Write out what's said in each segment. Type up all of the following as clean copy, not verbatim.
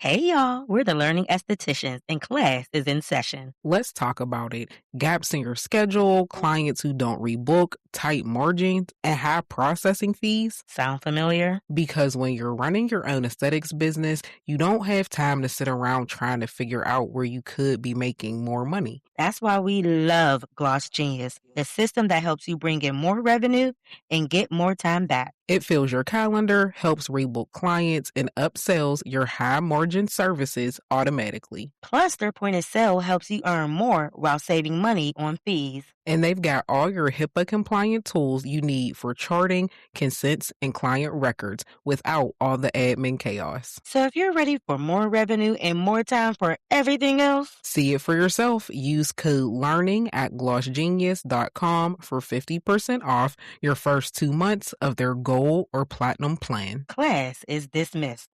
Hey y'all, we're the Learning Estheticians and class is in session. Let's talk about it. Gaps in your schedule, clients who don't rebook, tight margins, and high processing fees. Sound familiar? Because when you're running your own aesthetics business, you don't have time to sit around trying to figure out where you could be making more money. That's why we love Gloss Genius, the system that helps you bring in more revenue and get more time back. It fills your calendar, helps rebook clients, and upsells your high margin services automatically. Plus, their point of sale helps you earn more while saving money on fees. And they've got all your HIPAA compliant tools you need for charting, consents, and client records without all the admin chaos. So if you're ready for more revenue and more time for everything else, see it for yourself. Use code LEARNING at glossgenius.com for 50% off your first 2 months of their gold or platinum plan. Class is dismissed.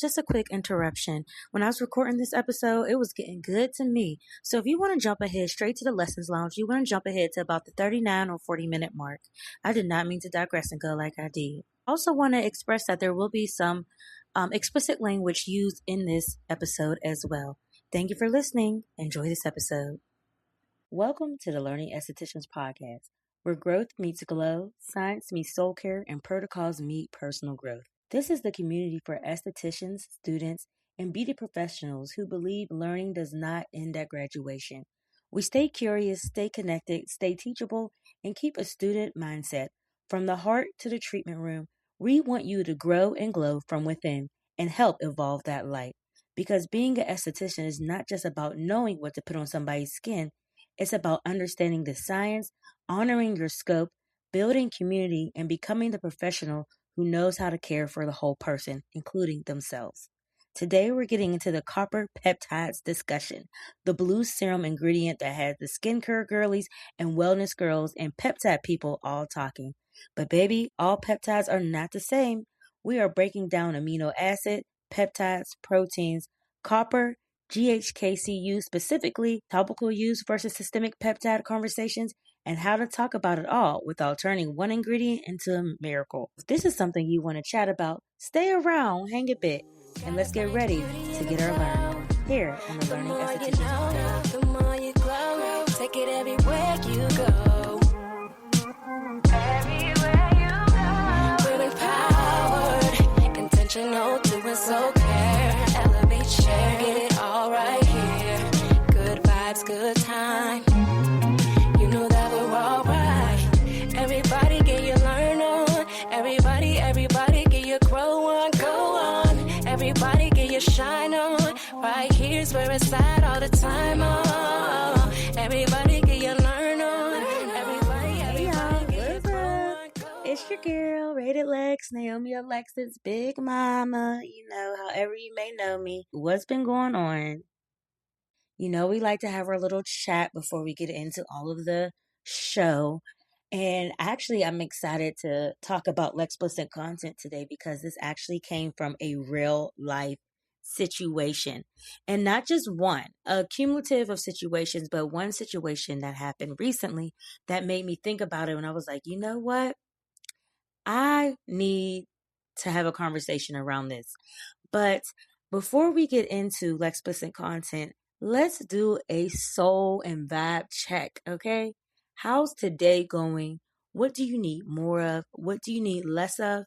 Just a quick interruption. When I was recording this episode, it was getting good to me. So if you want to jump ahead straight to the lessons lounge, you want to jump ahead to about the 39 or 40 minute mark. I did not mean to digress and go like I did. I also want to express that there will be some explicit language used in this episode as well. Thank you for listening. Enjoy this episode. Welcome to the Learning Estheticians Podcast, where growth meets glow, science meets soul care, and protocols meet personal growth. This is the community for estheticians, students, and beauty professionals who believe learning does not end at graduation. We stay curious, stay connected, stay teachable, and keep a student mindset. From the heart to the treatment room, we want you to grow and glow from within and help evolve that light. Because being an esthetician is not just about knowing what to put on somebody's skin, it's about understanding the science, honoring your scope, building community, and becoming the professional who knows how to care for the whole person, including themselves. Today, we're getting into the copper peptides discussion, the blue serum ingredient that has the skincare girlies and wellness girls and peptide people all talking. But baby, all peptides are not the same. We are breaking down amino acid, peptides, proteins, copper, GHKCU specifically, topical use versus systemic peptide conversations, and how to talk about it all without turning one ingredient into a miracle. If this is something you want to chat about, stay around, hang a bit, and let's get ready to get our learning here on the Learning Estheticians. The more you glow, take it everywhere you go. Everywhere you go. We're empowered, intentional, doing so care. Elevate, share, get it all right here. Good vibes, good time. Everybody get your learn on. Everybody get your grow on, go on. Everybody get your shine on. Right here's where it's at all the time. Oh, everybody get your learn on. Everybody get your grow on. It's your girl, Rated Lex, Naomi Alexis, Big Mama. You know, however you may know me. What's been going on? You know, we like to have our little chat before we get into all of the show. And actually, I'm excited to talk about explicit content today because this actually came from a real life situation. And not just one, a cumulative of situations, but one situation that happened recently that made me think about it. And I was like, you know what? I need to have a conversation around this. But before we get into explicit content, let's do a soul and vibe check, okay? How's today going? What do you need more of? What do you need less of?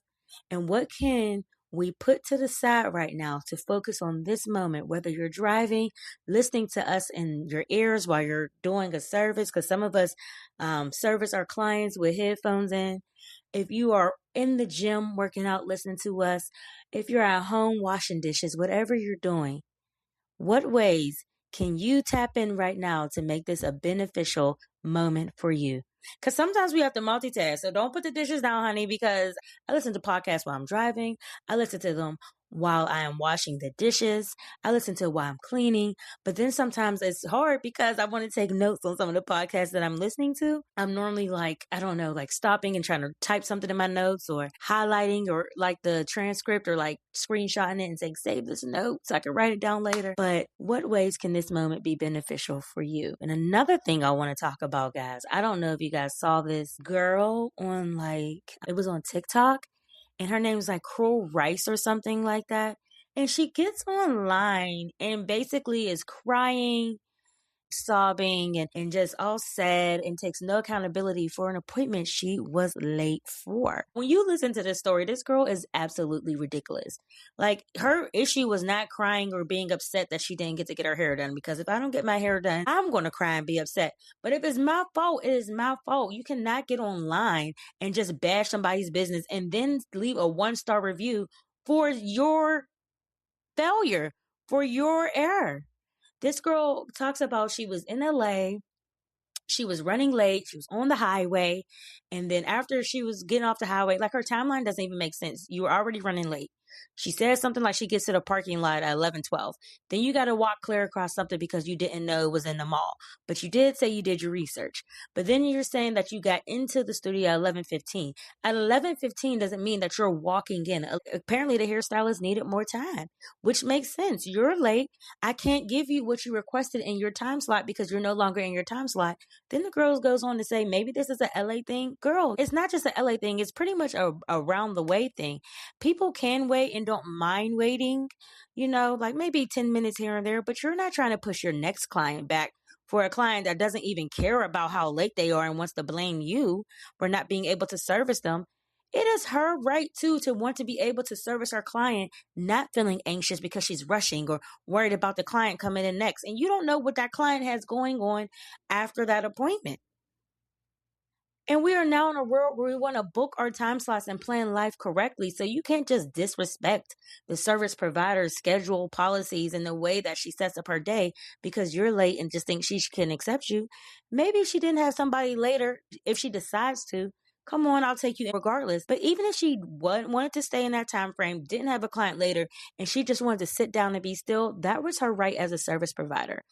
And what can we put to the side right now to focus on this moment, whether you're driving, listening to us in your ears while you're doing a service, because some of us service our clients with headphones in. If you are in the gym working out, listening to us, if you're at home washing dishes, whatever you're doing, what ways can you tap in right now to make this a beneficial moment for you? Because sometimes we have to multitask. So don't put the dishes down, honey, because I listen to podcasts while I'm driving. I listen to them while I am washing the dishes. I listen to it while I'm cleaning. But then sometimes it's hard because I want to take notes on some of the podcasts that I'm listening to. I'm normally like stopping and trying to type something in my notes or highlighting or like the transcript or like screenshotting it and saying, save this note so I can write it down later. But what ways can this moment be beneficial for you? And another thing I want to talk about, guys, I don't know if you guys saw this girl on it was on TikTok. And her name was like Cruel Rice or something like that. And she gets online and basically is crying, sobbing, and just all sad, and takes no accountability for an appointment she was late for. When you listen to this story, this girl is absolutely ridiculous. Like, her issue was not crying or being upset that she didn't get to get her hair done, because if I don't get my hair done, I'm going to cry and be upset. But if it's my fault, it is my fault. You cannot get online and just bash somebody's business and then leave a 1-star review for your failure, for your error. This girl talks about she was in LA, she was running late, she was on the highway, and then after she was getting off the highway, like, her timeline doesn't even make sense. You were already running late. She said something like she gets to the parking lot at 11:12. Then you got to walk clear across something because you didn't know it was in the mall. But you did say you did your research. But then you're saying that you got into the studio at 11:15. At 11:15 doesn't mean that you're walking in. Apparently the hairstylist needed more time, which makes sense. You're late. I can't give you what you requested in your time slot because you're no longer in your time slot. Then the girl goes on to say, maybe this is a LA thing. Girl, it's not just a LA thing. It's pretty much a around the way thing. People can wait and don't mind waiting, like maybe 10 minutes here and there, but you're not trying to push your next client back for a client that doesn't even care about how late they are and wants to blame you for not being able to service them. It is her right to want to be able to service her client, not feeling anxious because she's rushing or worried about the client coming in next. And you don't know what that client has going on after that appointment. And we are now in a world where we want to book our time slots and plan life correctly. So you can't just disrespect the service provider's schedule, policies, and the way that she sets up her day because you're late and just think she can accept you. Maybe she didn't have somebody later. If she decides to, come on, I'll take you regardless. But even if she wanted to stay in that time frame, didn't have a client later, and she just wanted to sit down and be still, that was her right as a service provider.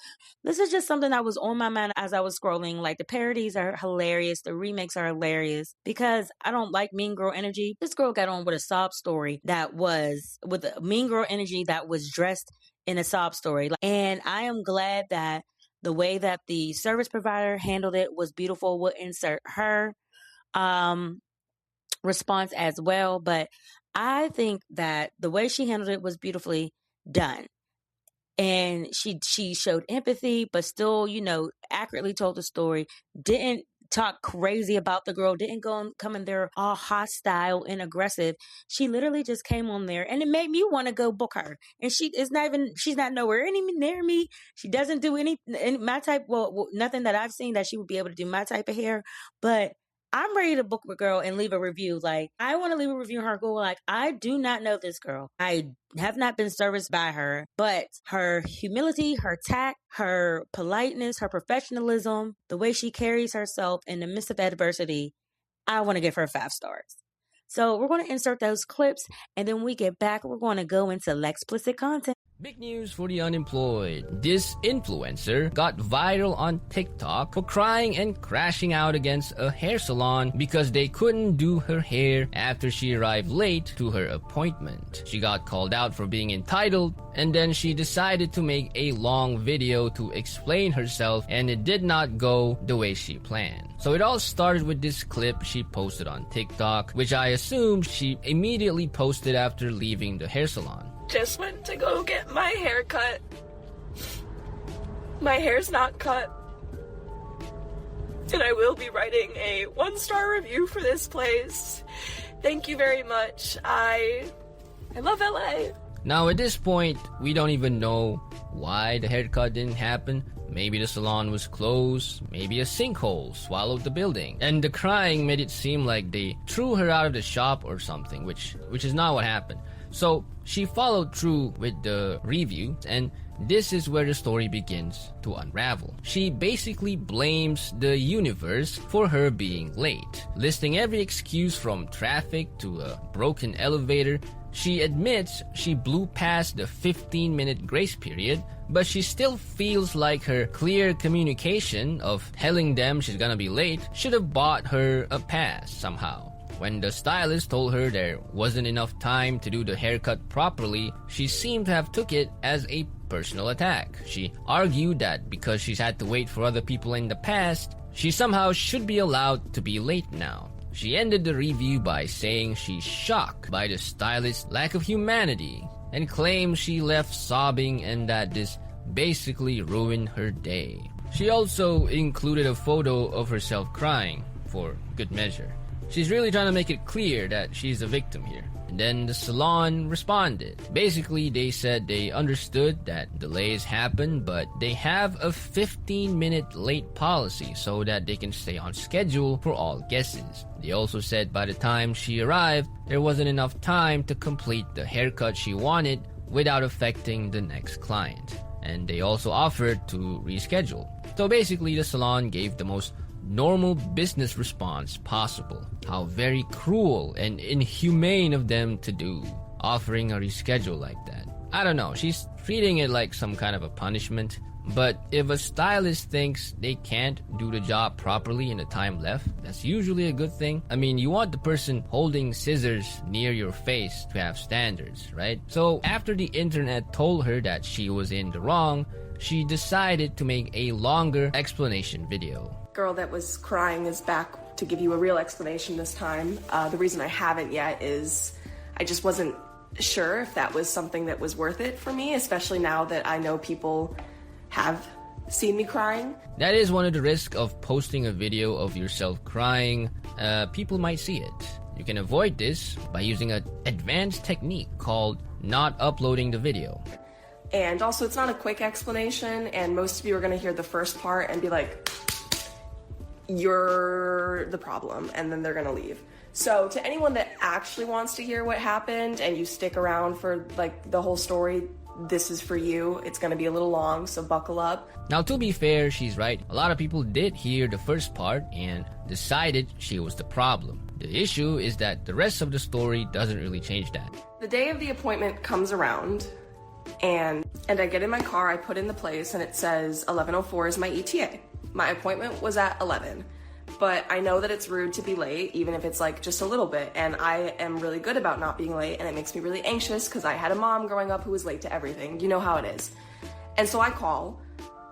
This is just something that was on my mind as I was scrolling. Like, the parodies are hilarious. The remakes are hilarious because I don't like mean girl energy. This girl got on with a sob story that was with a mean girl energy that was dressed in a sob story. And I am glad that the way that the service provider handled it was beautiful. We'll insert her response as well, but I think that the way she handled it was beautifully done. And she showed empathy, but still, accurately told the story, didn't talk crazy about the girl, didn't come in there all hostile and aggressive. She literally just came on there, and it made me want to go book her. And she's not nowhere near me. She doesn't do any my type, nothing that I've seen that she would be able to do my type of hair, but I'm ready to book a girl and leave a review. Like, I want to leave a review on her girl. Like, I do not know this girl. I have not been serviced by her, but her humility, her tact, her politeness, her professionalism, the way she carries herself in the midst of adversity, I want to give her 5 stars. So we're going to insert those clips, and then when we get back, we're going to go into explicit content. Big news for the unemployed. This influencer got viral on TikTok for crying and crashing out against a hair salon because they couldn't do her hair after she arrived late to her appointment. She got called out for being entitled, and then she decided to make a long video to explain herself, and it did not go the way she planned. So it all started with this clip she posted on TikTok, which I assume she immediately posted after leaving the hair salon. Just went to go get my hair cut. My hair's not cut. And I will be writing a 1-star review for this place. Thank you very much. I love LA. Now at this point, we don't even know why the haircut didn't happen. Maybe the salon was closed, maybe a sinkhole swallowed the building. And the crying made it seem like they threw her out of the shop or something, which is not what happened. So she followed through with the review, and this is where the story begins to unravel. She basically blames the universe for her being late, listing every excuse from traffic to a broken elevator. She admits she blew past the 15-minute grace period, but she still feels like her clear communication of telling them she's gonna be late should have bought her a pass somehow. When the stylist told her there wasn't enough time to do the haircut properly, she seemed to have took it as a personal attack. She argued that because she's had to wait for other people in the past, she somehow should be allowed to be late now. She ended the review by saying she's shocked by the stylist's lack of humanity and claims she left sobbing and that this basically ruined her day. She also included a photo of herself crying, for good measure. She's really trying to make it clear that she's a victim here. And then the salon responded. Basically, they said they understood that delays happen, but they have a 15-minute late policy so that they can stay on schedule for all guests. They also said by the time she arrived, there wasn't enough time to complete the haircut she wanted without affecting the next client. And they also offered to reschedule. So basically, the salon gave the most normal business response possible. How very cruel and inhumane of them to do, offering a reschedule like that. I don't know, she's treating it like some kind of a punishment. But if a stylist thinks they can't do the job properly in the time left, that's usually a good thing. I mean, you want the person holding scissors near your face to have standards, right? So after the internet told her that she was in the wrong, she decided to make a longer explanation video. Girl that was crying is back to give you a real explanation this time. The reason I haven't yet is I just wasn't sure if that was something that was worth it for me, especially now that I know people have seen me crying. That is one of the risks of posting a video of yourself crying. People might see it. You can avoid this by using an advanced technique called not uploading the video. And also, it's not a quick explanation, and most of you are going to hear the first part and be like, you're the problem, and then they're going to leave. So to anyone that actually wants to hear what happened and you stick around for like the whole story, this is for you. It's going to be a little long, so buckle up. Now, to be fair, she's right. A lot of people did hear the first part and decided she was the problem. The issue is that the rest of the story doesn't really change that. The day of the appointment comes around, and I get in my car, I put in the place, and it says 11:04 is my ETA. My appointment was at 11, but I know that it's rude to be late, even if it's like just a little bit, and I am really good about not being late, and it makes me really anxious because I had a mom growing up who was late to everything. You know how it is. And so I call,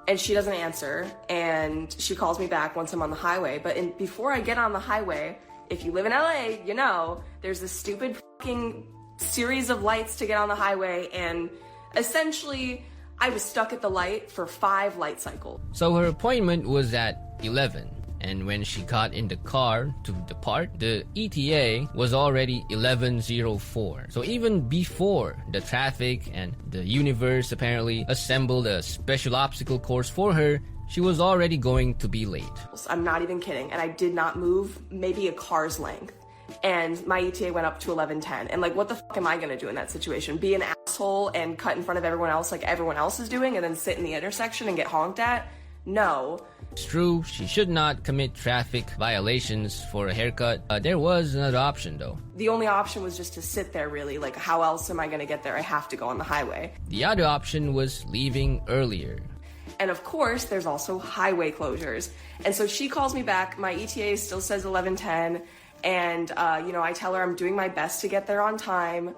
and she doesn't answer, and she calls me back once I'm on the highway. But before I get on the highway, if you live in LA, you know, there's this stupid fucking series of lights to get on the highway, and essentially I was stuck at the light for 5 light cycles. So her appointment was at 11, and when she got in the car to depart, the ETA was already 11:04. So even before the traffic and the universe apparently assembled a special obstacle course for her, she was already going to be late. I'm not even kidding, and I did not move maybe a car's length. And my ETA went up to 11:10. And like, what the fuck am I gonna do in that situation? Be an asshole and cut in front of everyone else like everyone else is doing and then sit in the intersection and get honked at? No. It's true, she should not commit traffic violations for a haircut. There was another option though. The only option was just to sit there, really. Like, how else am I gonna get there? I have to go on the highway. The other option was leaving earlier. And of course, there's also highway closures. And so she calls me back. My ETA still says 11:10. And, I tell her I'm doing my best to get there on time,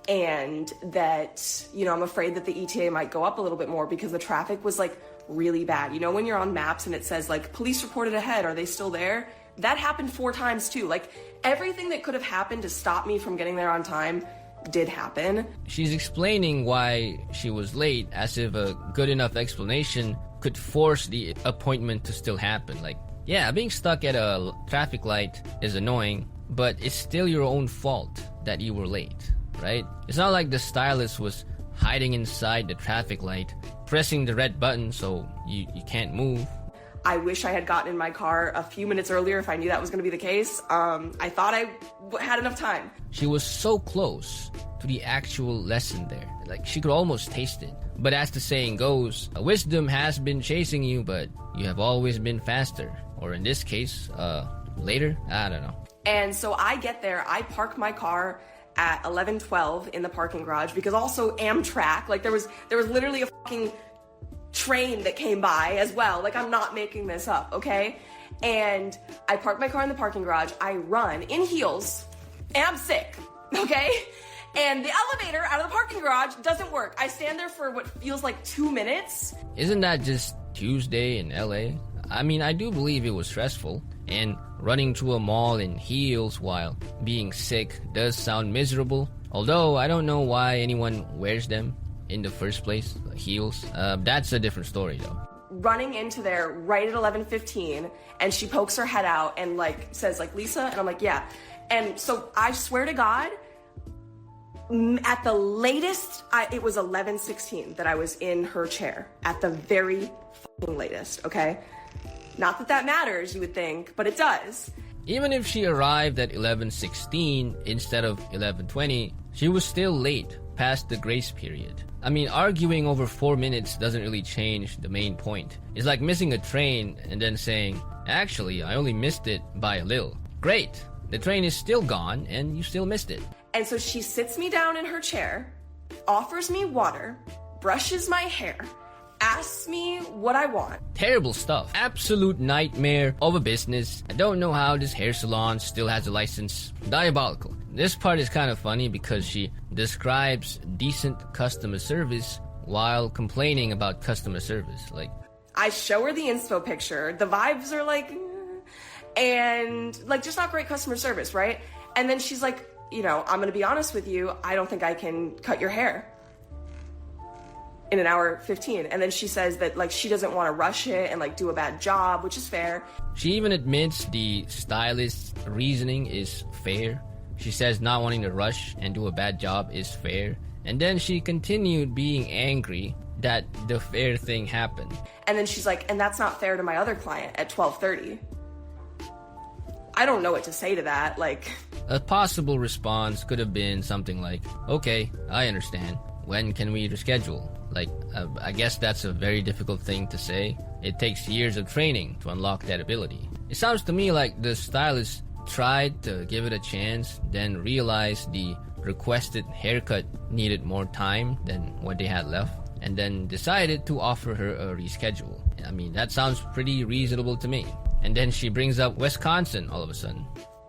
and that, I'm afraid that the ETA might go up a little bit more because the traffic was like really bad. You know, when you're on maps and it says like police reported ahead, are they still there? That happened 4 times too. Like, everything that could have happened to stop me from getting there on time did happen. She's explaining why she was late as if a good enough explanation could force the appointment to still happen. Like, yeah, being stuck at a traffic light is annoying, but it's still your own fault that you were late, right? It's not like the stylist was hiding inside the traffic light, pressing the red button so you can't move. I wish I had gotten in my car a few minutes earlier if I knew that was going to be the case. I thought I had enough time. She was so close to the actual lesson there. Like, she could almost taste it. But as the saying goes, wisdom has been chasing you, but you have always been faster. Or in this case, later? I don't know. And so I get there, I park my car at 11:12 in the parking garage, because also Amtrak, like there was literally a fucking train that came by as well. Like, I'm not making this up, okay? And I park my car in the parking garage, I run in heels, and I'm sick, okay? And the elevator out of the parking garage doesn't work. I stand there for what feels like 2 minutes. Isn't that just Tuesday in LA? I mean, I do believe it was stressful, and running through a mall in heels while being sick does sound miserable. Although I don't know why anyone wears them in the first place, heels. That's a different story though. Running into there right at 11:15, and she pokes her head out and like says like, Lisa, and I'm like, yeah. And so I swear to God, at the latest, it was 11:16 that I was in her chair, at the very fucking latest, okay? Not that that matters, you would think, but it does. Even if she arrived at 11:16 instead of 11:20, she was still late, past the grace period. I mean, arguing over 4 minutes doesn't really change the main point. It's like missing a train and then saying, actually, I only missed it by a little. Great, the train is still gone and you still missed it. And so she sits me down in her chair, offers me water, brushes my hair, asks me what I want. Terrible stuff. Absolute nightmare of a business. I don't know how this hair salon still has a license. Diabolical. This part is kind of funny because she describes decent customer service while complaining about customer service. Like, I show her the inspo picture. The vibes are like, and like just not great customer service, right? And then she's like, you know, I'm gonna be honest with you, I don't think I can cut your hair in an hour 15. And then she says that like she doesn't want to rush it and like do a bad job, which is fair. She even admits the stylist's reasoning is fair. She says not wanting to rush and do a bad job is fair. And then she continued being angry that the fair thing happened. And then she's like, and that's not fair to my other client at 12:30. I don't know what to say to that. Like, a possible response could have been something like, okay, I understand. When can we reschedule? Like, I guess that's a very difficult thing to say. It takes years of training to unlock that ability. It sounds to me like the stylist tried to give it a chance, then realized the requested haircut needed more time than what they had left, and then decided to offer her a reschedule. I mean, that sounds pretty reasonable to me. And then she brings up Wisconsin all of a sudden.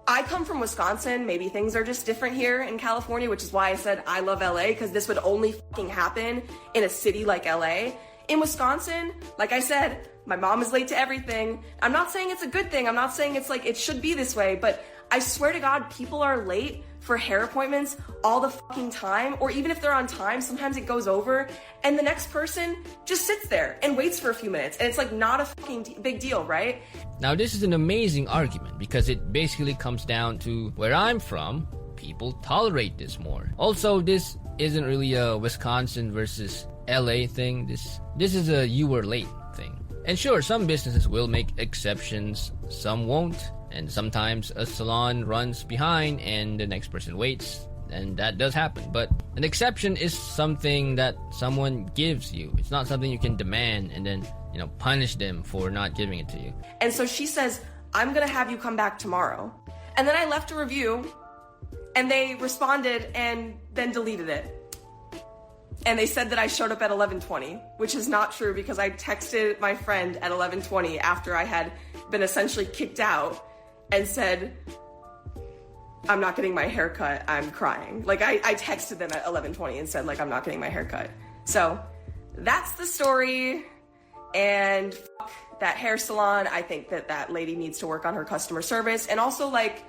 I come from Wisconsin. Maybe things are just different here in California, which is why I said I love LA, because this would only fucking happen in a city like LA. In Wisconsin, like I said, my mom is late to everything. I'm not saying it's a good thing. I'm not saying it's like it should be this way, but I swear to God, people are late for hair appointments all the fucking time, or even if they're on time, sometimes it goes over, and the next person just sits there and waits for a few minutes, and it's like not a fucking big deal, right? Now this is an amazing argument because it basically comes down to where I'm from, people tolerate this more. Also, this isn't really a Wisconsin versus LA thing. This is a you were late thing. And sure, some businesses will make exceptions, some won't. And sometimes a salon runs behind and the next person waits, and that does happen. But an exception is something that someone gives you. It's not something you can demand and then, punish them for not giving it to you. And so she says, I'm gonna have you come back tomorrow. And then I left a review, and they responded and then deleted it. And they said that I showed up at 11:20, which is not true because I texted my friend at 11:20 after I had been essentially kicked out and said, I'm not getting my hair cut, I'm crying. Like, I texted them at 11:20 and said, like, I'm not getting my hair cut. So, that's the story, and fuck that hair salon. I think that lady needs to work on her customer service, and also, like,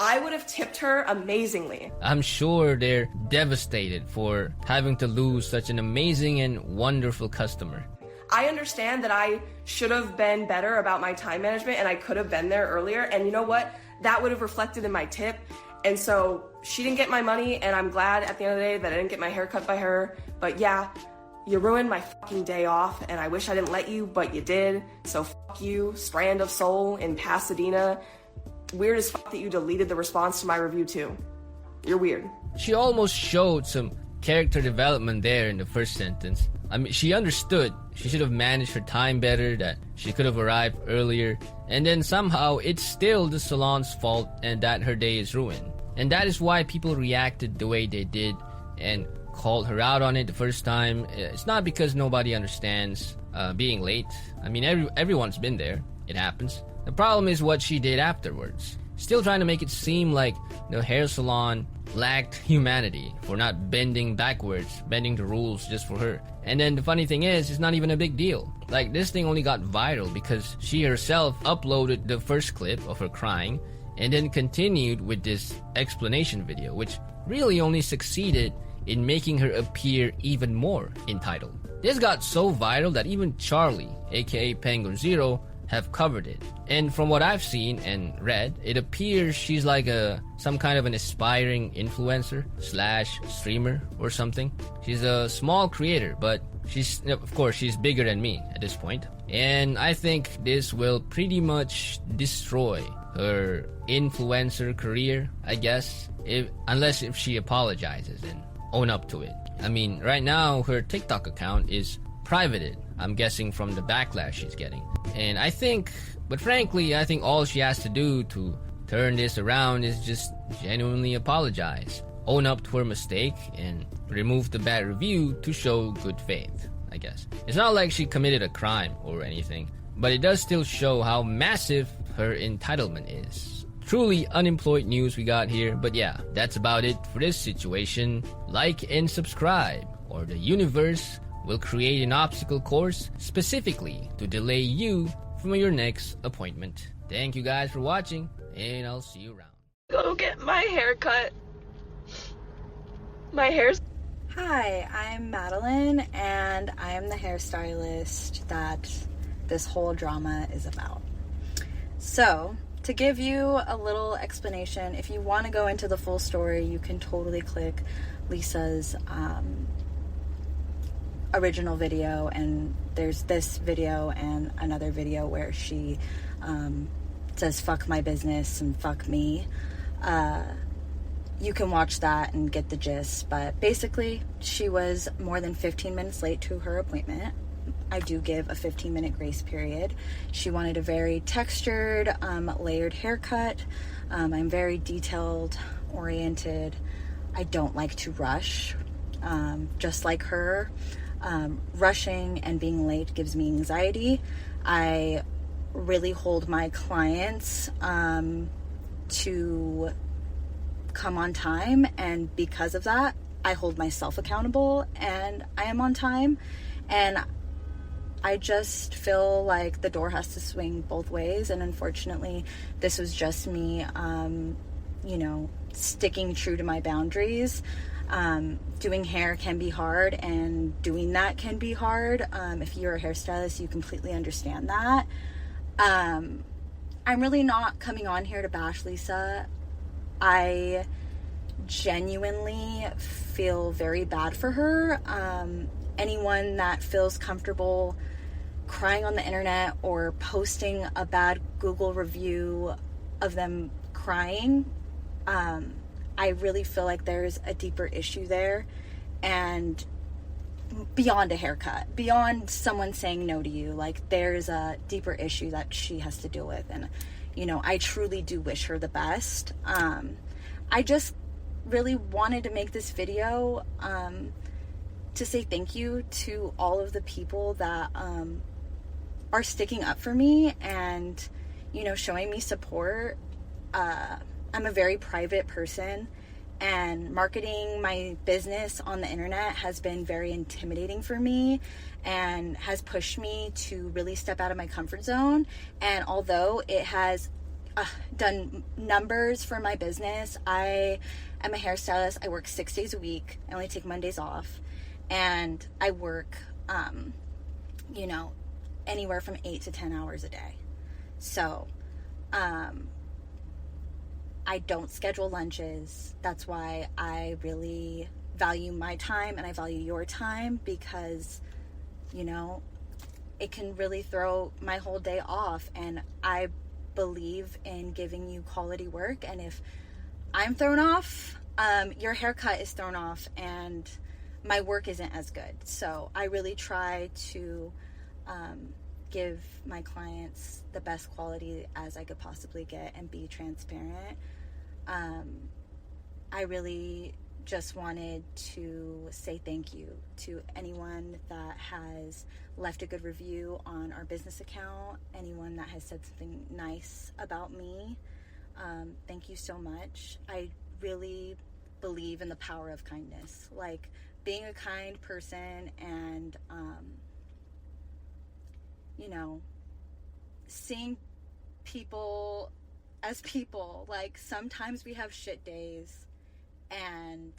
I would have tipped her amazingly. I'm sure they're devastated for having to lose such an amazing and wonderful customer. I understand that I should have been better about my time management and I could have been there earlier. And you know what? That would have reflected in my tip. And so she didn't get my money, and I'm glad at the end of the day that I didn't get my hair cut by her. But yeah, you ruined my fucking day off, and I wish I didn't let you, but you did. So fuck you, Strand of Soul in Pasadena. Weird as fuck that you deleted the response to my review too. You're weird. She almost showed some character development there in the first sentence. I mean, she understood she should have managed her time better, that she could have arrived earlier, and then somehow it's still the salon's fault and that her day is ruined. And that is why people reacted the way they did and called her out on it the first time. It's not because nobody understands being late. I mean, everyone's been there. It happens. The problem is what she did afterwards. Still trying to make it seem like the hair salon lacked humanity for not bending backwards, bending the rules just for her. And then the funny thing is, it's not even a big deal. Like, this thing only got viral because she herself uploaded the first clip of her crying and then continued with this explanation video, which really only succeeded in making her appear even more entitled. This got so viral that even Charlie, aka Penguin Zero, have covered it. And from what I've seen and read, it appears she's like some kind of an aspiring influencer / streamer or something. She's a small creator, but she's bigger than me at this point. And I think this will pretty much destroy her influencer career, I guess, unless she apologizes and own up to it. I mean, right now her TikTok account is privated, I'm guessing from the backlash she's getting. And frankly, I think all she has to do to turn this around is just genuinely apologize, own up to her mistake, and remove the bad review to show good faith, I guess. It's not like she committed a crime or anything, but it does still show how massive her entitlement is. Truly unemployed news we got here, but yeah, that's about it for this situation. Like and subscribe, or the universe will create an obstacle course specifically to delay you from your next appointment. Thank you guys for watching, and I'll see you around. Go get my hair cut. My hair's... Hi, I'm Madeline, and I am the hairstylist that this whole drama is about. So, to give you a little explanation, if you want to go into the full story, you can totally click Lisa's original video, and there's this video and another video where she says fuck my business and fuck me. You can watch that and get the gist, but basically she was more than 15 minutes late to her appointment. I do give a 15-minute grace period. She wanted a very textured, layered haircut. I'm very detailed oriented. I don't like to rush, just like her. Rushing and being late gives me anxiety. I really hold my clients to come on time, and because of that, I hold myself accountable and I am on time. And I just feel like the door has to swing both ways, and unfortunately this was just me sticking true to my boundaries. Doing hair can be hard, and doing that can be hard. If you're a hairstylist, you completely understand that. I'm really not coming on here to bash Lisa. I genuinely feel very bad for her. Anyone that feels comfortable crying on the internet or posting a bad Google review of them crying, I really feel like there's a deeper issue there, and beyond a haircut, beyond someone saying no to you, like there's a deeper issue that she has to deal with. And I truly do wish her the best. I just really wanted to make this video to say thank you to all of the people that are sticking up for me and showing me support. I'm a very private person, and marketing my business on the internet has been very intimidating for me and has pushed me to really step out of my comfort zone. And although it has done numbers for my business, I am a hairstylist. I work 6 days a week. I only take Mondays off, and I work anywhere from 8 to 10 hours a day. So I don't schedule lunches. That's why I really value my time and I value your time, because it can really throw my whole day off, and I believe in giving you quality work. And if I'm thrown off, your haircut is thrown off and my work isn't as good. So I really try to give my clients the best quality as I could possibly get and be transparent. I really just wanted to say thank you to anyone that has left a good review on our business account, anyone that has said something nice about me. Thank you so much. I really believe in the power of kindness, like being a kind person and seeing people as people. Like sometimes we have shit days, and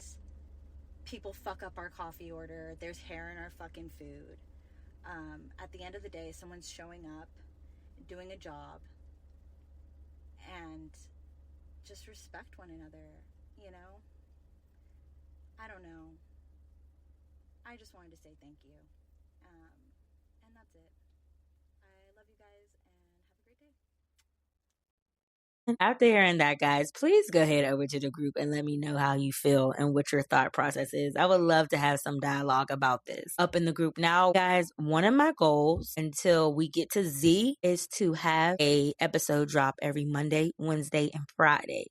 people fuck up our coffee order. There's hair in our fucking food. At the end of the day, someone's showing up, doing a job, and just respect one another, you know? I don't know. I just wanted to say thank you. And that's it. I love you guys and have a great day. After hearing that, guys, please go ahead over to the group and let me know how you feel and what your thought process is. I would love to have some dialogue about this up in the group. Now, guys, one of my goals until we get to Z is to have a episode drop every Monday, Wednesday, and Friday.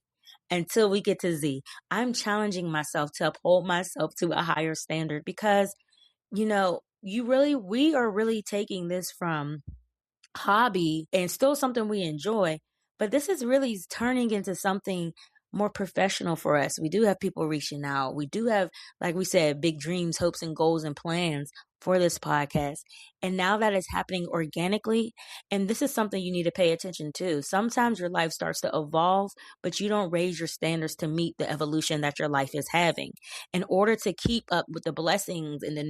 Until we get to Z, I'm challenging myself to uphold myself to a higher standard because, you know, we are really taking this from hobby and still something we enjoy, but this is really turning into something more professional for us. We do have people reaching out. We do have, like we said, big dreams, hopes, and goals and plans for this podcast. And now that it's happening organically, and this is something you need to pay attention to. Sometimes your life starts to evolve, but you don't raise your standards to meet the evolution that your life is having. In order to keep up with the blessings and the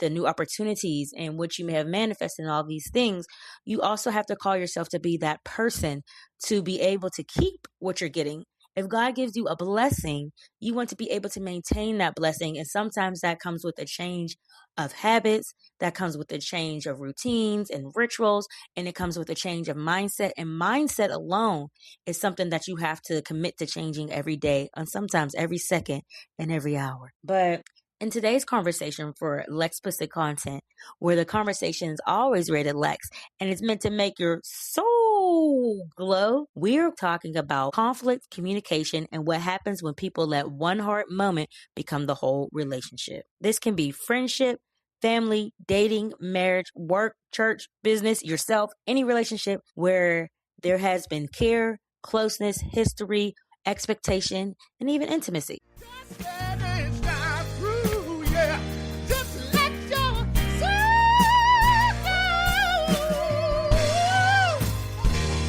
new opportunities and what you may have manifested in all these things, you also have to call yourself to be that person to be able to keep what you're getting. If God gives you a blessing, you want to be able to maintain that blessing. And sometimes that comes with a change of habits, that comes with a change of routines and rituals, and it comes with a change of mindset. And mindset alone is something that you have to commit to changing every day, and sometimes every second and every hour. But in today's conversation for Lex-specific content, where the conversation is always rated Lex, and it's meant to make your soul glow, we're talking about conflict, communication, and what happens when people let one hard moment become the whole relationship. This can be friendship, family, dating, marriage, work, church, business, yourself, any relationship where there has been care, closeness, history, expectation, and even intimacy.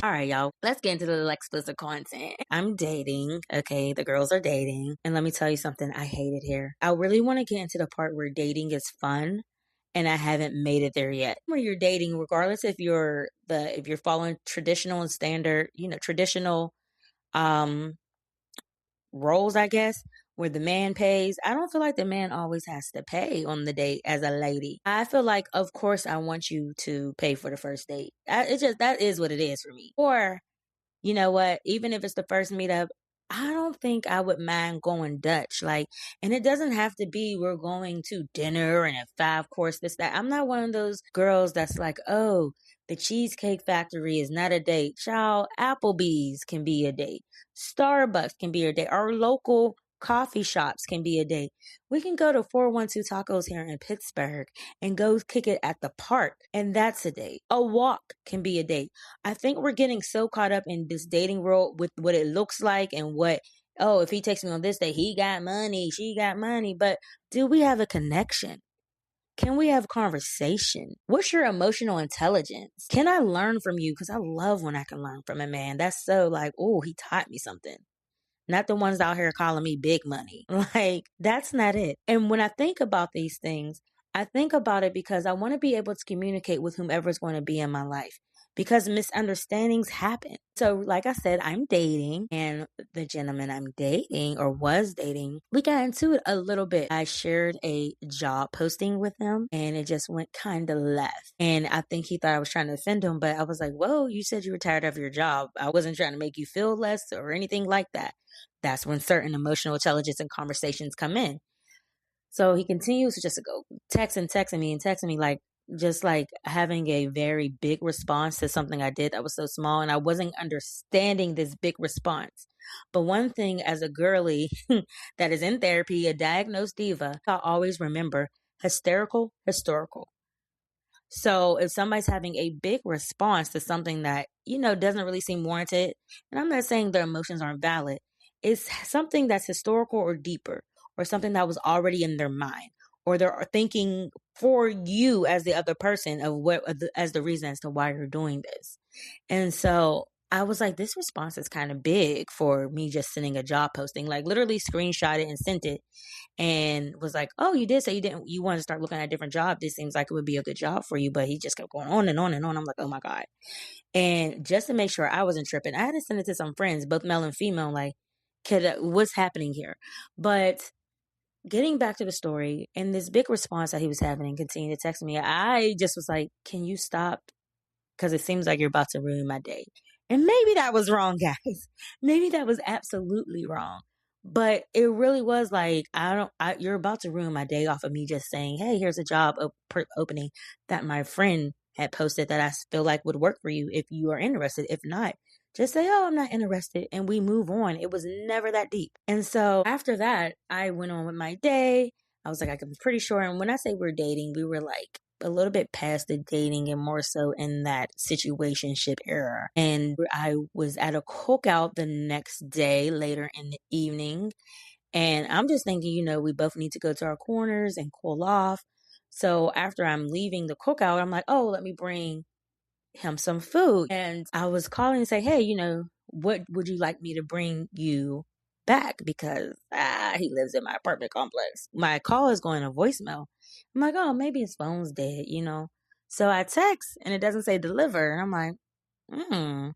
All right, y'all, let's get into the explicit content. I'm dating. Okay, the girls are dating. And let me tell you something, I hate it here. I really want to get into the part where dating is fun, and I haven't made it there yet. Where you're dating, regardless if you're following traditional and standard, traditional roles, I guess, where the man pays. I don't feel like the man always has to pay on the date as a lady. I feel like, of course, I want you to pay for the first date. That is what it is for me. Or, you know what, even if it's the first meetup, I don't think I would mind going Dutch. And it doesn't have to be we're going to dinner and a 5-course, this, that. I'm not one of those girls that's like, oh, the Cheesecake Factory is not a date. Child, Applebee's can be a date. Starbucks can be a date. Our local coffee shops can be a date. We can go to 412 Tacos here in Pittsburgh and go kick it at the park, and that's a date. A walk can be a date. I think we're getting so caught up in this dating world with what it looks like and if he takes me on this date, he got money, she got money. But do we have a connection? Can we have conversation? What's your emotional intelligence? Can I learn from you? Because I love when I can learn from a man. That's so he taught me something. Not the ones out here calling me big money. That's not it. And when I think about these things, I think about it because I want to be able to communicate with whomever's going to be in my life, because misunderstandings happen. So like I said, I'm dating, and the gentleman I'm dating or was dating, we got into it a little bit. I shared a job posting with him, and it just went kind of left. And I think he thought I was trying to offend him, but I was like, whoa, you said you were tired of your job. I wasn't trying to make you feel less or anything like that. That's when certain emotional intelligence and conversations come in. So he continues to just go texting me, just having a very big response to something I did that was so small, and I wasn't understanding this big response. But one thing, as a girly that is in therapy, a diagnosed diva, I always remember hysterical, historical. So if somebody's having a big response to something that, doesn't really seem warranted, and I'm not saying their emotions aren't valid, it's something that's historical or deeper, or something that was already in their mind, or they're thinking for you as the other person of as the reason as to why you're doing this. And so I was like, this response is kind of big for me just sending a job posting. Like literally screenshot it and sent it and was like, oh, you did say you want to start looking at a different job. This seems like it would be a good job for you. But he just kept going on and on and on. I'm like, oh my God. And just to make sure I wasn't tripping, I had to send it to some friends, both male and female, like, what's happening here? But getting back to the story and this big response that he was having and continuing to text me, I just was like, can you stop? Because it seems like you're about to ruin my day. And maybe that was wrong, guys. Maybe that was absolutely wrong. But it really was like, you're about to ruin my day off of me just saying, hey, here's a job opening that my friend had posted that I feel like would work for you if you are interested. If not, just say, oh, I'm not interested. And we move on. It was never that deep. And so after that, I went on with my day. I was like, I'm pretty sure. And when I say we're dating, we were like a little bit past the dating and more so in that situationship era. And I was at a cookout the next day later in the evening. And I'm just thinking, we both need to go to our corners and cool off. So after I'm leaving the cookout, I'm like, oh, let me bring him some food. And I was calling to say, hey, what would you like me to bring you back? Because he lives in my apartment complex. My call is going to voicemail. I'm like, oh, maybe his phone's dead, So I text and it doesn't say deliver. And I'm like,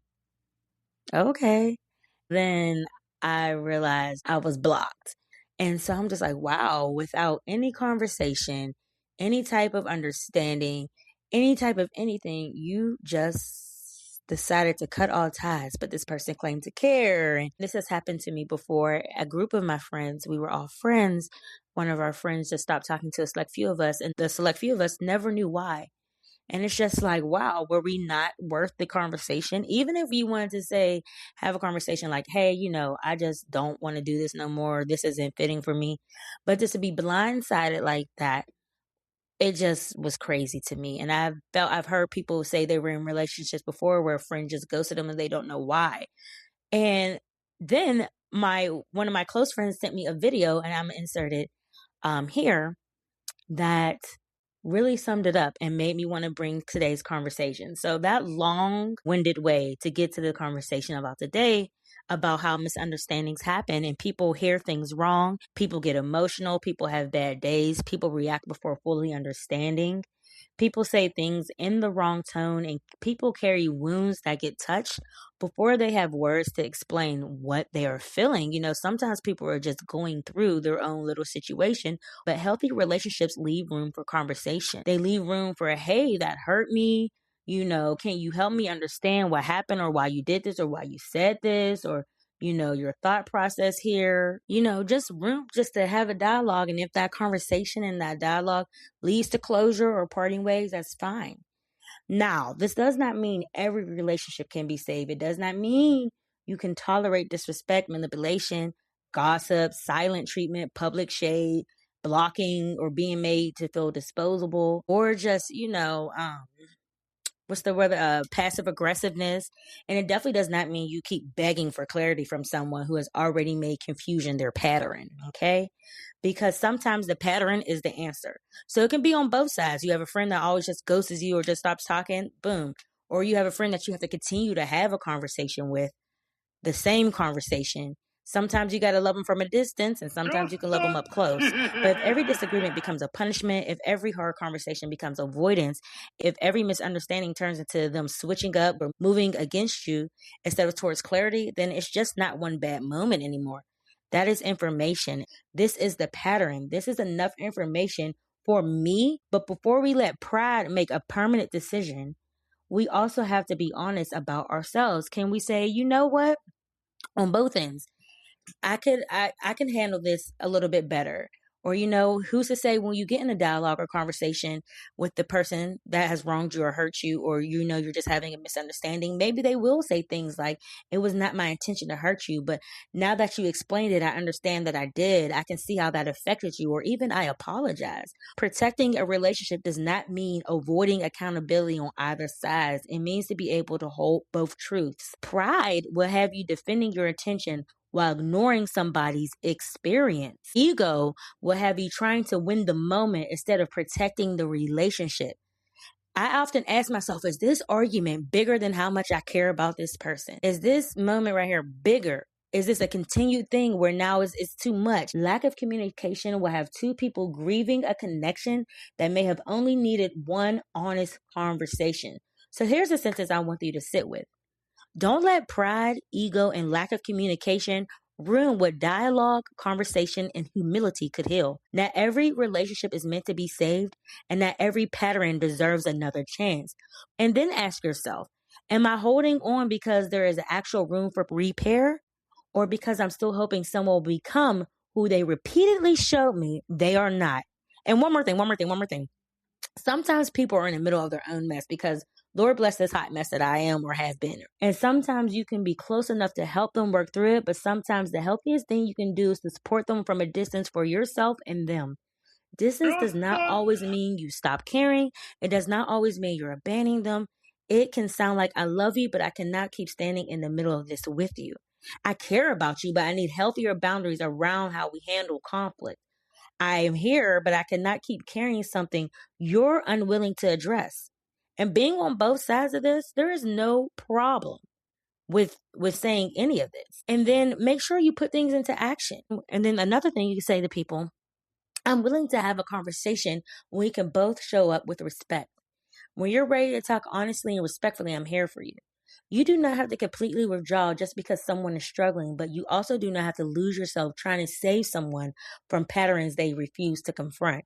okay. Then I realized I was blocked. And so I'm just like, wow, without any conversation, any type of understanding, any type of anything, you just decided to cut all ties. But this person claimed to care. And this has happened to me before. A group of my friends, we were all friends. One of our friends just stopped talking to a select few of us, and the select few of us never knew why. And it's just like, wow, were we not worth the conversation? Even if you wanted to have a conversation like, hey, I just don't want to do this no more. This isn't fitting for me. But just to be blindsided like that, it just was crazy to me. And I've heard people say they were in relationships before where a friend just ghosted them and they don't know why. And then one of my close friends sent me a video, and I'm inserted here, that really summed it up and made me want to bring today's conversation. So that long-winded way to get to the conversation about today, about how misunderstandings happen and people hear things wrong, people get emotional, people have bad days, people react before fully understanding, people say things in the wrong tone, and people carry wounds that get touched before they have words to explain what they are feeling. Sometimes people are just going through their own little situation, but healthy relationships leave room for conversation. They leave room for, hey, that hurt me. Can you help me understand what happened or why you did this or why you said this or, your thought process here, just room just to have a dialogue. And if that conversation and that dialogue leads to closure or parting ways, that's fine. Now, this does not mean every relationship can be saved. It does not mean you can tolerate disrespect, manipulation, gossip, silent treatment, public shade, blocking, or being made to feel disposable, or just, what's the word? Passive aggressiveness. And it definitely does not mean you keep begging for clarity from someone who has already made confusion their pattern. Okay. Because sometimes the pattern is the answer. So it can be on both sides. You have a friend that always just ghosts you or just stops talking, boom. Or you have a friend that you have to continue to have a conversation with, the same conversation. Sometimes you got to love them from a distance, and sometimes you can love them up close. But if every disagreement becomes a punishment, if every hard conversation becomes avoidance, if every misunderstanding turns into them switching up or moving against you instead of towards clarity, then it's just not one bad moment anymore. That is information. This is the pattern. This is enough information for me. But before we let pride make a permanent decision, we also have to be honest about ourselves. Can we say, you know what? On both ends, I can handle this a little bit better. Or, who's to say when you get in a dialogue or conversation with the person that has wronged you or hurt you, or, you're just having a misunderstanding, maybe they will say things like, it was not my intention to hurt you, but now that you explained it, I understand that I did. I can see how that affected you, or even I apologize. Protecting a relationship does not mean avoiding accountability on either side. It means to be able to hold both truths. Pride will have you defending your intention while ignoring somebody's experience. Ego will have you trying to win the moment instead of protecting the relationship. I often ask myself, is this argument bigger than how much I care about this person? Is this moment right here bigger? Is this a continued thing where now it's too much? Lack of communication will have two people grieving a connection that may have only needed one honest conversation. So here's a sentence I want you to sit with. Don't let pride, ego, and lack of communication ruin what dialogue, conversation, and humility could heal. Not every relationship is meant to be saved, and not every pattern deserves another chance. And then ask yourself, am I holding on because there is actual room for repair, or because I'm still hoping someone will become who they repeatedly showed me they are not? And one more thing. Sometimes people are in the middle of their own mess because Lord bless this hot mess that I am or have been. And sometimes you can be close enough to help them work through it, but sometimes the healthiest thing you can do is to support them from a distance for yourself and them. Distance does not always mean you stop caring. It does not always mean you're abandoning them. It can sound like I love you, but I cannot keep standing in the middle of this with you. I care about you, but I need healthier boundaries around how we handle conflict. I am here, but I cannot keep carrying something you're unwilling to address. And being on both sides of this, there is no problem with saying any of this. And then make sure you put things into action. And then another thing you can say to people, I'm willing to have a conversation when we can both show up with respect. When you're ready to talk honestly and respectfully, I'm here for you. You do not have to completely withdraw just because someone is struggling, but you also do not have to lose yourself trying to save someone from patterns they refuse to confront.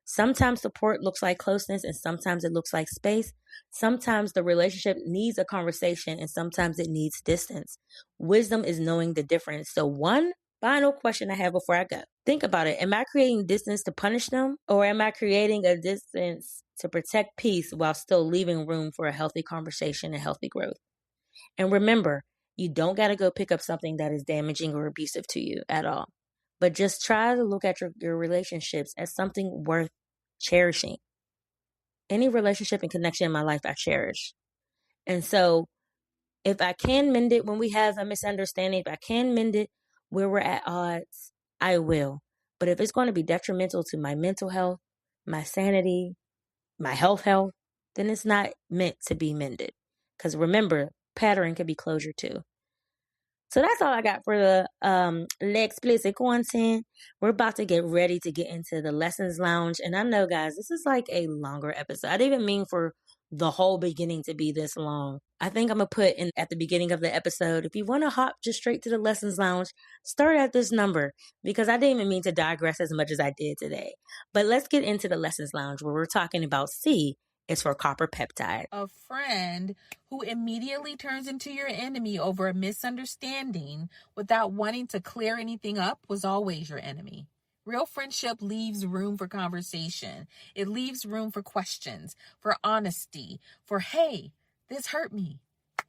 Sometimes support looks like closeness, and sometimes it looks like space. Sometimes the relationship needs a conversation, and sometimes it needs distance. Wisdom is knowing the difference. So one final question I have before I go. Think about it. Am I creating distance to punish them, or am I creating a distance to protect peace while still leaving room for a healthy conversation and healthy growth? And remember, you don't got to go pick up something that is damaging or abusive to you at all. But just try to look at your relationships as something worth cherishing. Any relationship and connection in my life, I cherish. And so if I can mend it when we have a misunderstanding, if I can mend it where we're at odds, I will. But if it's going to be detrimental to my mental health, my sanity, my health, then it's not meant to be mended. Because remember, pattern can be closure too. So that's all I got for the explicit content. We're about to get ready to get into the lessons lounge. And I know, guys, this is like a longer episode. I didn't even mean for the whole beginning to be this long. I think I'm going to put in at the beginning of the episode, if you want to hop just straight to the lessons lounge, start at this number, because I didn't even mean to digress as much as I did today. But let's get into the lessons lounge where we're talking about C is for copper peptide. A friend who immediately turns into your enemy over a misunderstanding without wanting to clear anything up was always your enemy. Real friendship leaves room for conversation. It leaves room for questions, for honesty, for, hey, this hurt me,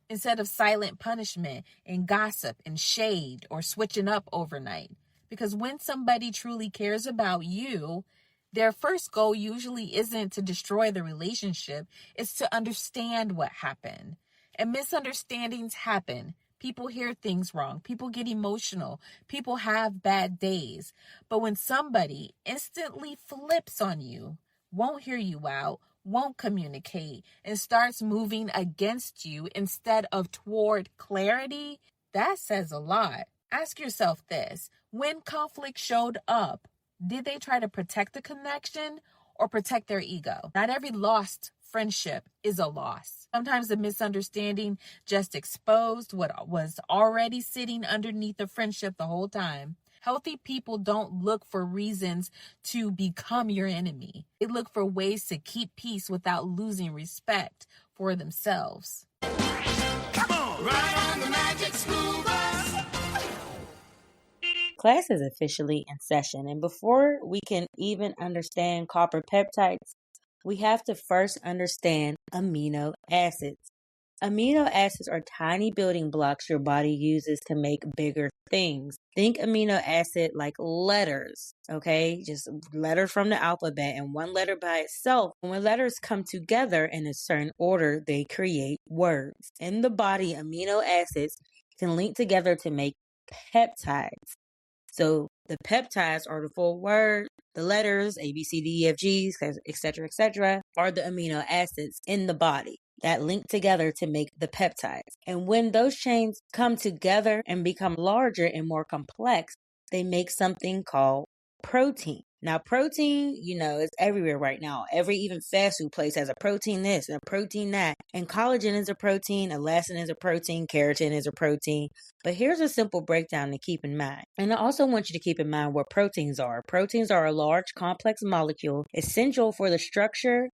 instead of silent punishment and gossip and shade or switching up overnight. Because when somebody truly cares about you, their first goal usually isn't to destroy the relationship, it's to understand what happened. And misunderstandings happen. People hear things wrong. People get emotional. People have bad days. But when somebody instantly flips on you, won't hear you out, won't communicate, and starts moving against you instead of toward clarity, that says a lot. Ask yourself this: when conflict showed up, did they try to protect the connection or protect their ego? Not every lost friendship is a loss. Sometimes the misunderstanding just exposed what was already sitting underneath the friendship the whole time. Healthy people don't look for reasons to become your enemy. They look for ways to keep peace without losing respect for themselves. Come on, ride on the magic school bus. Class is officially in session, and before we can even understand copper peptides, we have to first understand amino acids. Amino acids are tiny building blocks your body uses to make bigger things. Think amino acid like letters, okay? Just letters from the alphabet, and one letter by itself. When letters come together in a certain order, they create words. In the body, amino acids can link together to make peptides. So the peptides are the full word, the letters, A, B, C, D, E, F, G, et cetera, are the amino acids in the body that link together to make the peptides. And when those chains come together and become larger and more complex, they make something called protein. Now, protein, is everywhere right now. Every even fast food place has a protein this and a protein that. And collagen is a protein, elastin is a protein, keratin is a protein. But here's a simple breakdown to keep in mind. And I also want you to keep in mind what proteins are. Proteins are a large, complex molecule essential for the structure,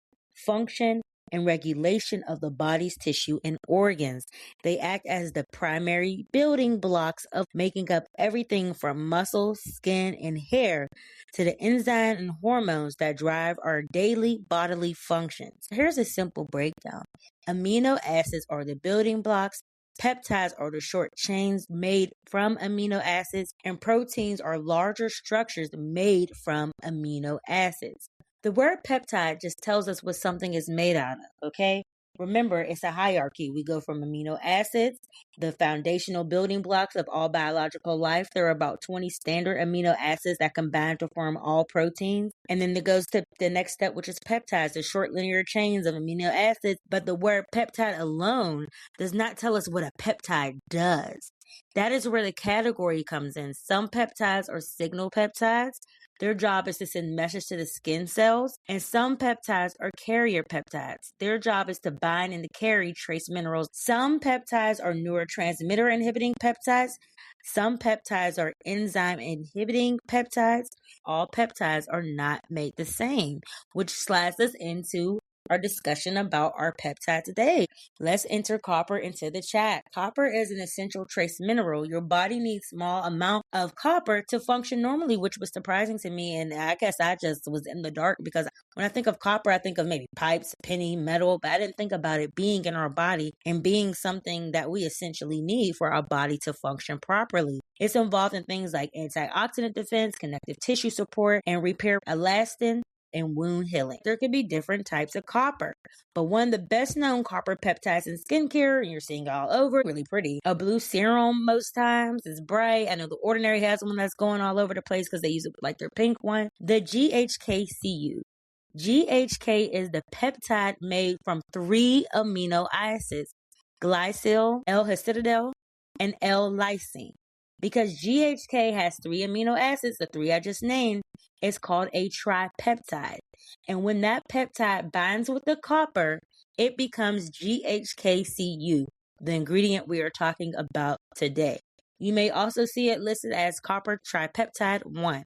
function, and regulation of the body's tissue and organs. They act as the primary building blocks of making up everything from muscle, skin, and hair to the enzymes and hormones that drive our daily bodily functions. Here's a simple breakdown. Amino acids are the building blocks. Peptides are the short chains made from amino acids, and proteins are larger structures made from amino acids. The word peptide just tells us what something is made out of, okay? Remember, it's a hierarchy. We go from amino acids, the foundational building blocks of all biological life. There are about 20 standard amino acids that combine to form all proteins. And then it goes to the next step, which is peptides, the short linear chains of amino acids. But the word peptide alone does not tell us what a peptide does. That is where the category comes in. Some peptides are signal peptides. Their job is to send messages to the skin cells, and some peptides are carrier peptides. Their job is to bind and to carry trace minerals. Some peptides are neurotransmitter inhibiting peptides. Some peptides are enzyme inhibiting peptides. All peptides are not made the same, which slides us into our discussion about our peptide today. Let's enter copper into the chat. Copper is an essential trace mineral. Your body needs small amount of copper to function normally, which was surprising to me. And I guess I just was in the dark because when I think of copper, I think of maybe pipes, penny, metal, but I didn't think about it being in our body and being something that we essentially need for our body to function properly. It's involved in things like antioxidant defense, connective tissue support, and repair, elastin, and wound healing. There could be different types of copper, but one of the best known copper peptides in skincare, and you're seeing all over, really pretty. A blue serum most times is bright. I know The Ordinary has one that's going all over the place because they use it like their pink one. The GHKCU. GHK is the peptide made from 3 amino acids, glycol, L-histidine, and L-lysine. Because GHK has 3 amino acids, the 3 I just named, it's called a tripeptide. And when that peptide binds with the copper, it becomes GHKCU, the ingredient we are talking about today. You may also see it listed as copper tripeptide 1.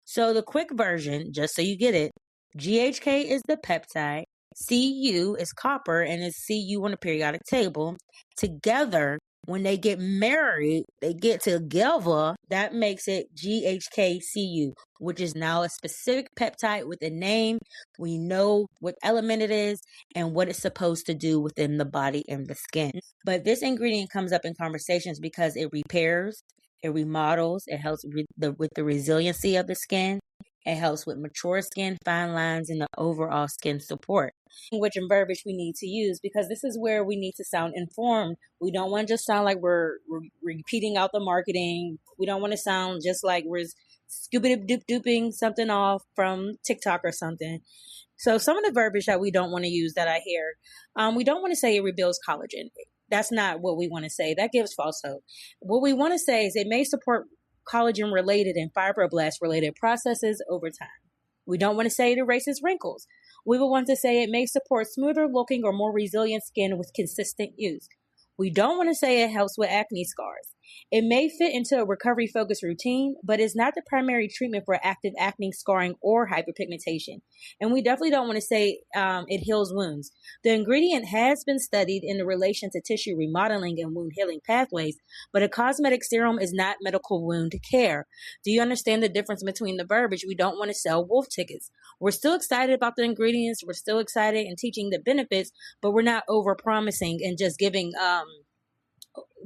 So the quick version, just so you get it, GHK is the peptide, Cu is copper, and is Cu on the periodic table. Together, when they get married, they get together, that makes it GHKCU, which is now a specific peptide with a name. We know what element it is and what it's supposed to do within the body and the skin. But this ingredient comes up in conversations because it repairs, it remodels, it helps with the resiliency of the skin. It helps with mature skin, fine lines, and the overall skin support. Language and verbiage we need to use because this is where we need to sound informed. We don't want to just sound like we're repeating out the marketing. We don't want to sound just like we're Scooby-Doop-dooping something off from TikTok or something. So some of the verbiage that we don't want to use that I hear, we don't want to say it rebuilds collagen. That's not what we want to say. That gives false hope. What we want to say is it may support collagen-related and fibroblast-related processes over time. We don't want to say it erases wrinkles. We will want to say it may support smoother-looking or more resilient skin with consistent use. We don't want to say it helps with acne scars. It may fit into a recovery-focused routine, but is not the primary treatment for active acne scarring or hyperpigmentation. And we definitely don't want to say it heals wounds. The ingredient has been studied in the relation to tissue remodeling and wound healing pathways, but a cosmetic serum is not medical wound care. Do you understand the difference between the verbiage? We don't want to sell wolf tickets. We're still excited about the ingredients. We're still excited and teaching the benefits, but we're not over-promising and just giving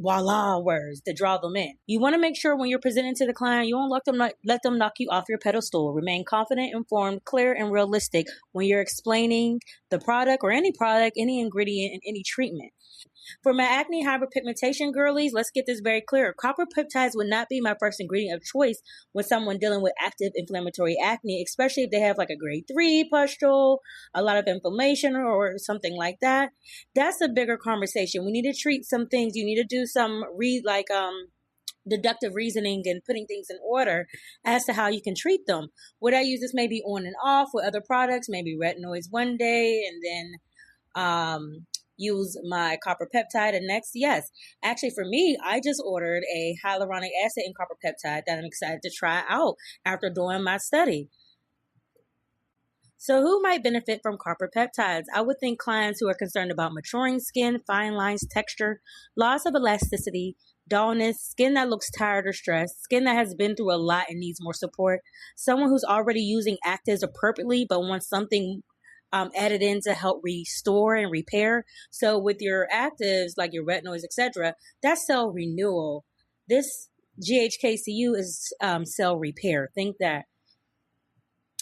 voila words to draw them in. You want to make sure when you're presenting to the client, you won't let them knock you off your pedestal. Remain confident, informed, clear, and realistic when you're explaining the product or any ingredient in any treatment. For my acne hyperpigmentation girlies, let's get this very clear. Copper peptides would not be my first ingredient of choice when someone dealing with active inflammatory acne, especially if they have like a grade 3 pustule, a lot of inflammation or something like that. That's a bigger conversation. We need to treat some things. You need to do some deductive reasoning and putting things in order as to how you can treat them. Would I use this maybe on and off with other products, maybe retinoids one day and then use my copper peptide and next? Yes. Actually, for me, I just ordered a hyaluronic acid and copper peptide that I'm excited to try out after doing my study. So who might benefit from copper peptides? I would think clients who are concerned about maturing skin, fine lines, texture, loss of elasticity, dullness, skin that looks tired or stressed, skin that has been through a lot and needs more support, someone who's already using actives appropriately but wants something added in to help restore and repair. So with your actives, like your retinoids, etc., that's cell renewal. This GHKCU is cell repair. Think that.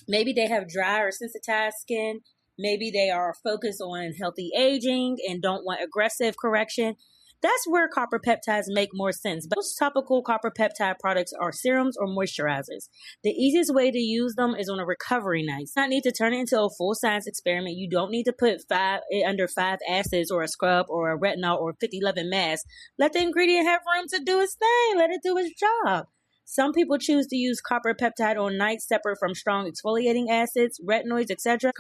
Maybe they have dry or sensitized skin. Maybe they are focused on healthy aging and don't want aggressive correction. That's where copper peptides make more sense. But most topical copper peptide products are serums or moisturizers. The easiest way to use them is on a recovery night. You don't need to turn it into a full science experiment. You don't need to put under 5 acids or a scrub or a retinol or 50-11 mask. Let the ingredient have room to do its thing. Let it do its job. Some people choose to use copper peptide on nights separate from strong exfoliating acids, retinoids, etc.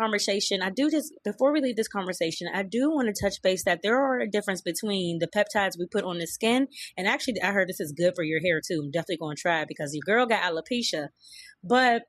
Before we leave this conversation, I do want to touch base that there are a difference between the peptides we put on the skin. And actually, I heard this is good for your hair too. I'm definitely going to try it because your girl got alopecia. But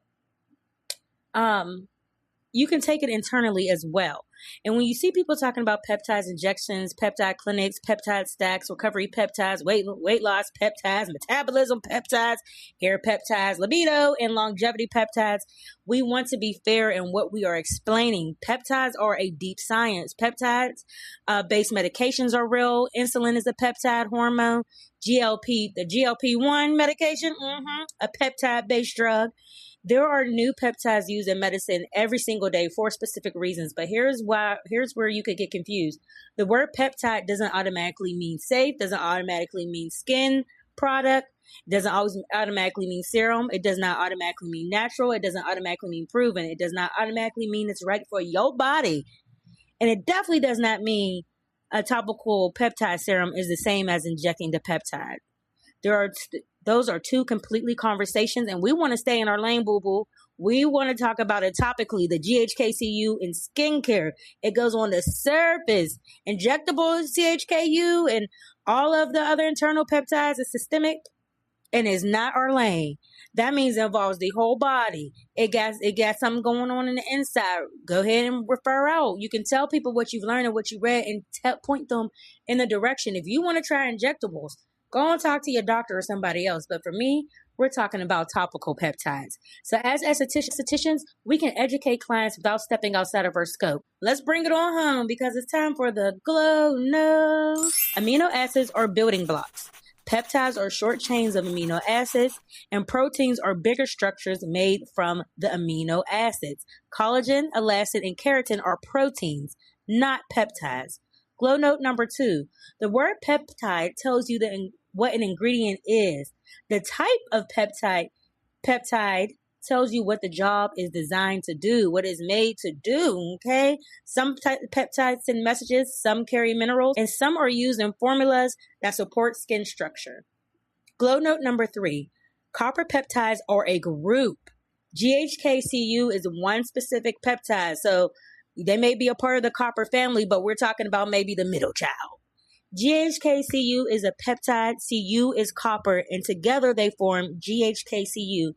you can take it internally as well. And when you see people talking about peptides injections, peptide clinics, peptide stacks, recovery peptides, weight loss peptides, metabolism peptides, hair peptides, libido, and longevity peptides, we want to be fair in what we are explaining. Peptides are a deep science. Peptides-based medications are real. Insulin is a peptide hormone. the GLP-1 medication, a peptide-based drug. There are new peptides used in medicine every single day for specific reasons, but here's where you could get confused. The word peptide doesn't automatically mean safe, doesn't automatically mean skin product, doesn't always automatically mean serum, it does not automatically mean natural, it doesn't automatically mean proven, it does not automatically mean it's right for your body, and it definitely does not mean a topical peptide serum is the same as injecting the peptide. Those are two completely conversations, and we want to stay in our lane, boo-boo. We want to talk about it topically, the GHKCU in skincare. It goes on the surface. Injectable GHKU and all of the other internal peptides is systemic and is not our lane. That means it involves the whole body. It got something going on in the inside. Go ahead and refer out. You can tell people what you've learned and what you read and point them in the direction. If you want to try injectables, go and talk to your doctor or somebody else. But for me, we're talking about topical peptides. So as estheticians, we can educate clients without stepping outside of our scope. Let's bring it on home because it's time for the glow nose. Amino acids are building blocks. Peptides are short chains of amino acids, and proteins are bigger structures made from the amino acids. Collagen, elastin, and keratin are proteins, not peptides. Glow note number 2. The word peptide tells you what an ingredient is. The type of peptide tells you what the job is designed to do, what it's made to do, okay? Some peptides send messages, some carry minerals, and some are used in formulas that support skin structure. Glow note number 3. Copper peptides are a group. GHKCU is one specific peptide, so they may be a part of the copper family, but we're talking about maybe the middle child. GHKCU is a peptide, Cu is copper, and together they form GHKCU,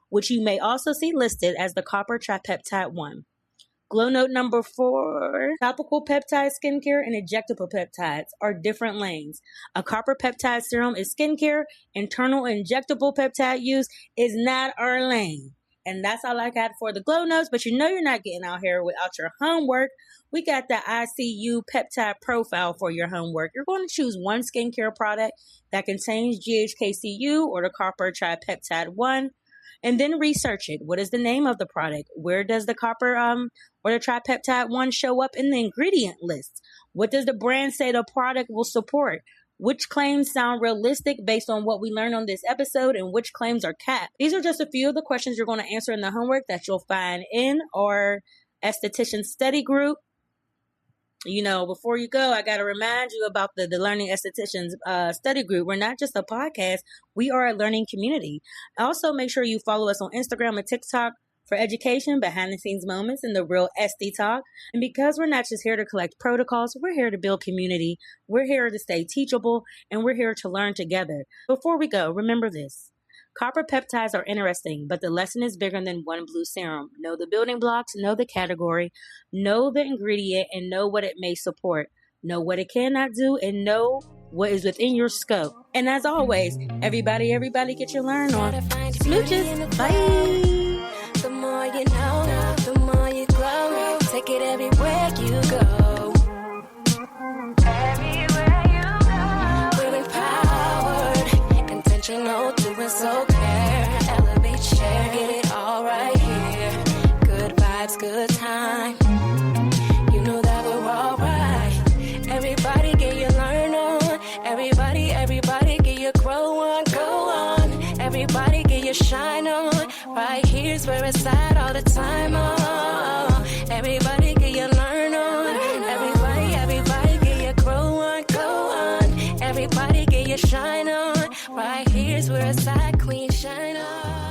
which you may also see listed as the copper tripeptide 1. Glow note number 4, topical peptide skincare and injectable peptides are different lanes. A copper peptide serum is skincare, internal injectable peptide use is not our lane. And that's all I got for the glow notes, but you know you're not getting out here without your homework. We got the ICU peptide profile for your homework. You're going to choose one skincare product that contains GHKCU or the copper tripeptide 1. And then research it. What is the name of the product? Where does the copper or the tripeptide 1 show up in the ingredient list? What does the brand say the product will support? Which claims sound realistic based on what we learned on this episode, and which claims are capped? These are just a few of the questions you're going to answer in the homework that you'll find in our Esthetician study group. You know, before you go, I got to remind you about the Learning Estheticians study group. We're not just a podcast. We are a learning community. Also, make sure you follow us on Instagram and TikTok for education, behind the scenes moments, and the real Esty talk. And because we're not just here to collect protocols, we're here to build community. We're here to stay teachable, and we're here to learn together. Before we go, remember this. Copper peptides are interesting, but the lesson is bigger than one blue serum. Know the building blocks, know the category, know the ingredient, and know what it may support. Know what it cannot do, and know what is within your scope. And as always, everybody get your learn on. Smooches. Bye. The more you know, the more you grow. Take it everywhere you go. Everywhere you go. We're empowered, intentional, doing so care. Elevate, share, get it all right here. Good vibes, good time. You know that we're all right. Everybody get your learn on. Everybody get your grow on, go on. Everybody get your shine on. Right here's where it's at all the time. Oh, everybody get your learn on. Everybody get your grow on, go on. Everybody get your shine on. Right here's where it's at, queen shine on.